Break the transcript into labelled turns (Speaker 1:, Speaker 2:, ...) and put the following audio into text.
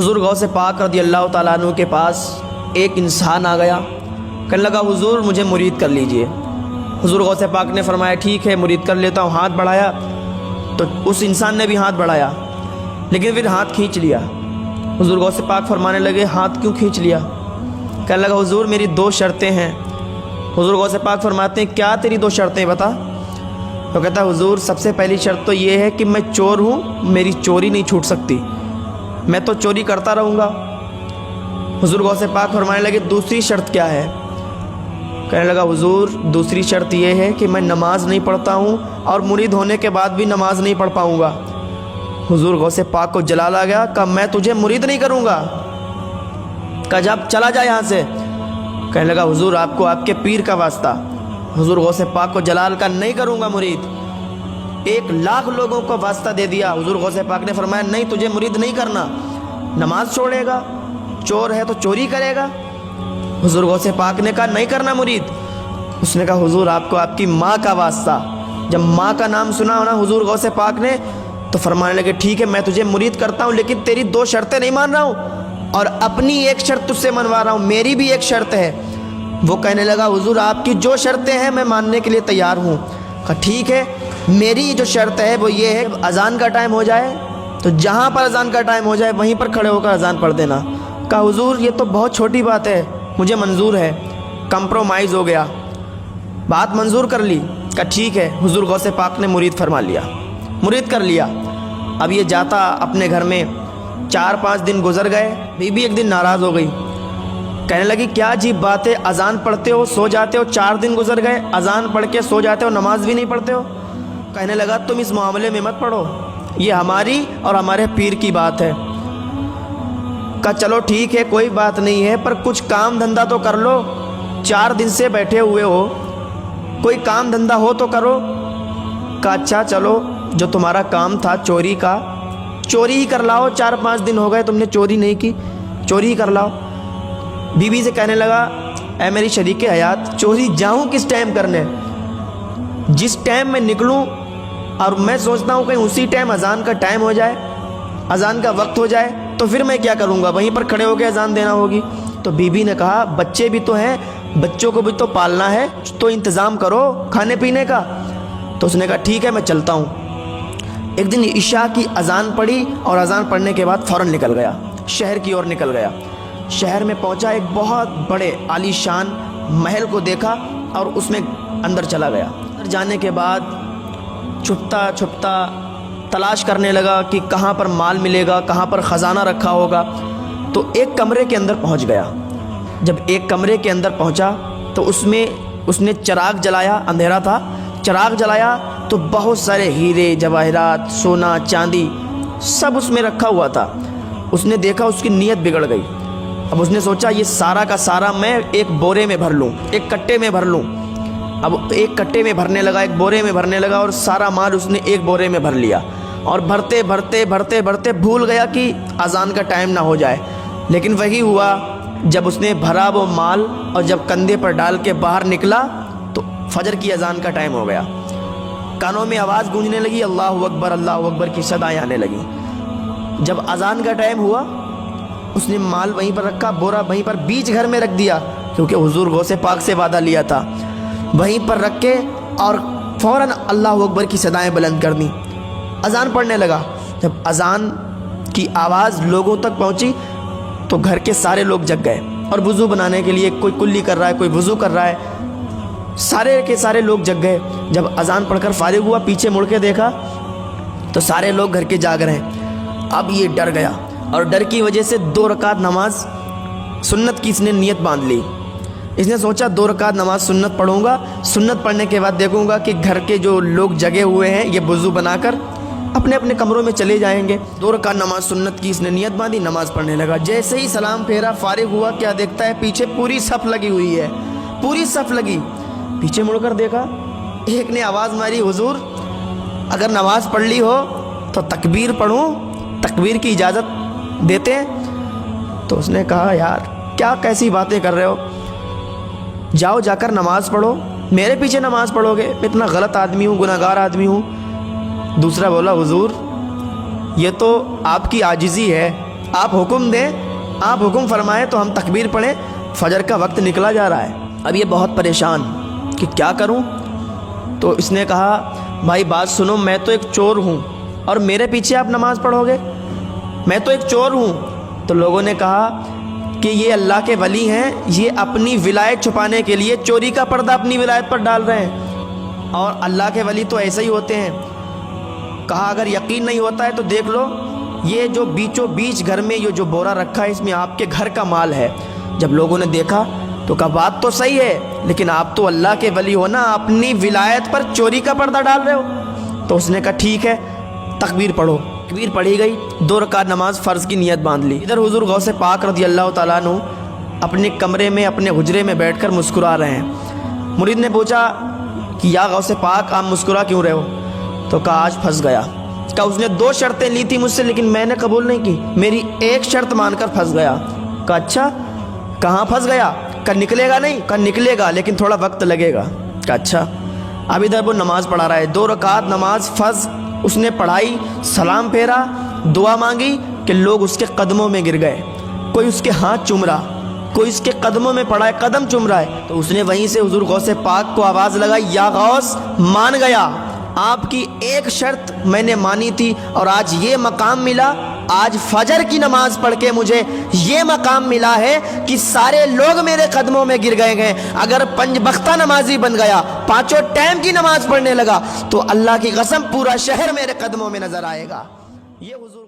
Speaker 1: حضور غوث پاک رضی اللہ تعالیٰ عنہ کے پاس ایک انسان آ گیا، کہنے لگا حضور مجھے مرید کر لیجئے۔ حضور غوث پاک نے فرمایا ٹھیک ہے مرید کر لیتا ہوں۔ ہاتھ بڑھایا تو اس انسان نے بھی ہاتھ بڑھایا، لیکن پھر ہاتھ کھینچ لیا۔ حضور غوث پاک فرمانے لگے ہاتھ کیوں کھینچ لیا؟ کہنے لگا حضور میری 2 شرطیں ہیں۔ حضور غوث پاک فرماتے ہیں کیا تیری 2 شرطیں بتا؟ تو کہتا ہے حضور سب سے پہلی شرط تو یہ ہے کہ میں چور ہوں، میری چوری نہیں چھوٹ سکتی، میں تو چوری کرتا رہوں گا۔ حضور غوث پاک فرمانے لگے دوسری شرط کیا ہے؟ کہنے لگا حضور دوسری شرط یہ ہے کہ میں نماز نہیں پڑھتا ہوں اور مرید ہونے کے بعد بھی نماز نہیں پڑھ پاؤں گا۔ حضور غوث پاک کو جلال آ گیا، کہا میں تجھے مرید نہیں کروں گا، کہا جب چلا جا یہاں سے۔ کہنے لگا حضور آپ کو آپ کے پیر کا واسطہ۔ حضور غوث پاک کو جلال کا نہیں کروں گا مرید، 1,00,000 لوگوں کو واسطہ دے دیا۔ حضور غوث پاک نے فرمایا نہیں تجھے مرید نہیں کرنا، نماز چھوڑے گا، چور ہے تو چوری کرے گا۔ حضور غوث پاک نے کہا نہیں کرنا مرید۔ اس نے کہا حضور آپ کو آپ کی ماں کا واسطہ۔ جب ماں کا نام سنا ہونا حضور غوث پاک نے تو فرمانے لگے ٹھیک ہے میں تجھے مرید کرتا ہوں، لیکن تیری 2 شرطیں نہیں مان رہا ہوں اور اپنی 1 شرط تجھ سے منوا رہا ہوں، میری بھی 1 شرط ہے۔ وہ کہنے لگا حضور آپ کی جو شرطیں ہیں میں ماننے کے لیے تیار ہوں۔ کہا ٹھیک ہے میری جو شرط ہے وہ یہ ہے اذان کا ٹائم ہو جائے تو جہاں پر اذان کا ٹائم ہو جائے وہیں پر کھڑے ہو کر اذان پڑھ دینا۔ کہا حضور یہ تو بہت چھوٹی بات ہے، مجھے منظور ہے۔ کمپرومائز ہو گیا، بات منظور کر لی۔ کہا ٹھیک ہے۔ حضور غوث پاک نے مرید فرما لیا، مرید کر لیا۔ اب یہ جاتا اپنے گھر میں، 4-5 دن گزر گئے، بیوی ایک دن ناراض ہو گئی، کہنے لگی کیا عجیب بات ہے، اذان پڑھتے ہو سو جاتے ہو، 4 دن گزر گئے اذان پڑھ کے سو جاتے ہو، نماز بھی نہیں پڑھتے ہو۔ کہنے لگا تم اس معاملے میں مت پڑھو، یہ ہماری اور ہمارے پیر کی بات ہے۔ کہا چلو ٹھیک ہے کوئی بات نہیں ہے، پر کچھ کام دھندہ تو کر لو، 4 دن سے بیٹھے ہوئے ہو، کوئی کام دھندہ ہو تو کرو۔ کہا اچھا چلو جو تمہارا کام تھا چوری کا، چوری ہی کر لاؤ، 4-5 دن ہو گئے تم نے چوری نہیں کی، چوری ہی کر لاؤ۔ بیوی سے کہنے لگا اے میری شریک حیات چوری جاؤں کس ٹائم کرنے؟ جس ٹائم میں نکلوں اور میں سوچتا ہوں کہ اسی ٹائم اذان کا ٹائم ہو جائے، اذان کا وقت ہو جائے تو پھر میں کیا کروں گا، وہیں پر کھڑے ہو کے اذان دینا ہوگی۔ تو بیوی نے کہا بچے بھی تو ہیں، بچوں کو بھی تو پالنا ہے، تو انتظام کرو کھانے پینے کا۔ تو اس نے کہا ٹھیک ہے میں چلتا ہوں۔ ایک دن عشاء کی اذان پڑھی اور اذان پڑھنے کے بعد فوراً نکل گیا، شہر کی اور نکل گیا۔ شہر میں پہنچا، ایک بہت بڑے عالی شان محل کو دیکھا اور اس میں اندر چلا گیا۔ اندر جانے کے بعد چھپتا چھپتا تلاش کرنے لگا کہ کہاں پر مال ملے گا، کہاں پر خزانہ رکھا ہوگا۔ تو ایک کمرے کے اندر پہنچ گیا۔ جب ایک کمرے کے اندر پہنچا تو اس نے چراغ جلایا، اندھیرا تھا، چراغ جلایا تو بہت سارے ہیرے جواہرات، سونا چاندی سب اس میں رکھا ہوا تھا۔ اس نے دیکھا، اس کی نیت بگڑ گئی۔ اب اس نے سوچا یہ سارا کا سارا میں ایک بورے میں بھر لوں، ایک کٹے میں بھر لوں۔ اب ایک کٹے میں بھرنے لگا، ایک بورے میں بھرنے لگا اور سارا مال اس نے ایک بورے میں بھر لیا، اور بھرتے بھرتے بھرتے بھرتے بھول گیا کہ اذان کا ٹائم نہ ہو جائے۔ لیکن وہی ہوا، جب اس نے بھرا وہ مال اور جب کندھے پر ڈال کے باہر نکلا تو فجر کی اذان کا ٹائم ہو گیا۔ کانوں میں آواز گونجنے لگی، اللہ اکبر کی صدائیں آنے لگی۔ جب اذان کا ٹائم ہوا اس نے مال وہیں پر رکھا، بورا وہیں پر بیچ گھر میں رکھ دیا، کیونکہ حضور غوث پاک سے وعدہ لیا تھا، وہیں پر رکھ کے اور فوراً اللہ اکبر کی صدائیں بلند کر دیں، اذان پڑھنے لگا۔ جب اذان کی آواز لوگوں تک پہنچی تو گھر کے سارے لوگ جگ گئے اور وضو بنانے کے لیے کوئی کلی کر رہا ہے، کوئی وضو کر رہا ہے، سارے کے سارے لوگ جگ گئے۔ جب اذان پڑھ کر فارغ ہوا پیچھے مڑ کے دیکھا تو سارے لوگ گھر کے جاگ رہے ہیں۔ اب یہ ڈر گیا اور ڈر کی وجہ سے 2 رکعت نماز سنت کی اس نے نیت باندھ لی۔ اس نے سوچا 2 رکعت نماز سنت پڑھوں گا، سنت پڑھنے کے بعد دیکھوں گا کہ گھر کے جو لوگ جگے ہوئے ہیں یہ وضو بنا کر اپنے اپنے کمروں میں چلے جائیں گے۔ 2 رکعت نماز سنت کی اس نے نیت باندھی، نماز پڑھنے لگا۔ جیسے ہی سلام پھیرا فارغ ہوا، کیا دیکھتا ہے پیچھے پوری صف لگی ہوئی ہے، پوری صف لگی۔ پیچھے مڑ کر دیکھا، ایک نے آواز ماری حضور اگر نماز پڑھ لی ہو تو تکبیر پڑھوں، تکبیر کی اجازت دیتے ہیں؟ تو اس نے کہا یار کیا کیسی باتیں کر رہے ہو، جاؤ جا کر نماز پڑھو، میرے پیچھے نماز پڑھو گے، میں اتنا غلط آدمی ہوں، گناہ گار آدمی ہوں۔ دوسرا بولا حضور یہ تو آپ کی عاجزی ہے، آپ حکم دیں، آپ حکم فرمائیں تو ہم تکبیر پڑھیں، فجر کا وقت نکلا جا رہا ہے۔ اب یہ بہت پریشان کہ کیا کروں، تو اس نے کہا بھائی بات سنو، میں تو ایک چور ہوں اور میرے پیچھے آپ نماز پڑھو گے؟ میں تو ایک چور ہوں۔ تو لوگوں نے کہا کہ یہ اللہ کے ولی ہیں، یہ اپنی ولایت چھپانے کے لیے چوری کا پردہ اپنی ولایت پر ڈال رہے ہیں، اور اللہ کے ولی تو ایسے ہی ہوتے ہیں۔ کہا اگر یقین نہیں ہوتا ہے تو دیکھ لو، یہ جو بیچوں بیچ گھر میں یہ جو بورا رکھا ہے اس میں آپ کے گھر کا مال ہے۔ جب لوگوں نے دیکھا تو کہا بات تو صحیح ہے، لیکن آپ تو اللہ کے ولی ہو نا، اپنی ولایت پر چوری کا پردہ ڈال رہے ہو۔ تو اس نے کہا ٹھیک ہے، تکبیر پڑھو۔ تکبیر پڑھی گئی، 2 رکعت نماز فرض کی نیت باندھ لی۔ ادھر حضور غوث پاک رضی اللہ تعالیٰ عنہ اپنے کمرے میں اپنے حجرے میں بیٹھ کر مسکرا رہے ہیں۔ مرید نے پوچھا کہ یا غوث پاک آپ مسکرا کیوں رہے ہو؟ تو کہا آج پھنس گیا۔ کہا اس نے 2 شرطیں لی تھی مجھ سے لیکن میں نے قبول نہیں کی، میری ایک شرط مان کر پھنس گیا۔ کہا اچھا، کہاں پھنس گیا؟ کہا نکلے گا نہیں؟ کہا نکلے گا لیکن تھوڑا وقت لگے گا۔ کہا اچھا۔ اب ادھر وہ نماز پڑھا رہا ہے، 2 رکعت نماز فرض اس نے پڑھائی، سلام پھیرا، دعا مانگی کہ لوگ اس کے قدموں میں گر گئے، کوئی اس کے ہاتھ چوم رہا، کوئی اس کے قدموں میں پڑا ہے، قدم چوم رہا ہے۔ تو اس نے وہیں سے حضور غوث پاک کو آواز لگائی، یا غوث مان گیا، آپ کی ایک شرط میں نے مانی تھی اور آج یہ مقام ملا، آج فجر کی نماز پڑھ کے مجھے یہ مقام ملا ہے کہ سارے لوگ میرے قدموں میں گر گئے ہیں۔ اگر 5 وقتہ نمازی بن گیا، 5 ٹائم کی نماز پڑھنے لگا تو اللہ کی قسم پورا شہر میرے قدموں میں نظر آئے گا۔ یہ حضور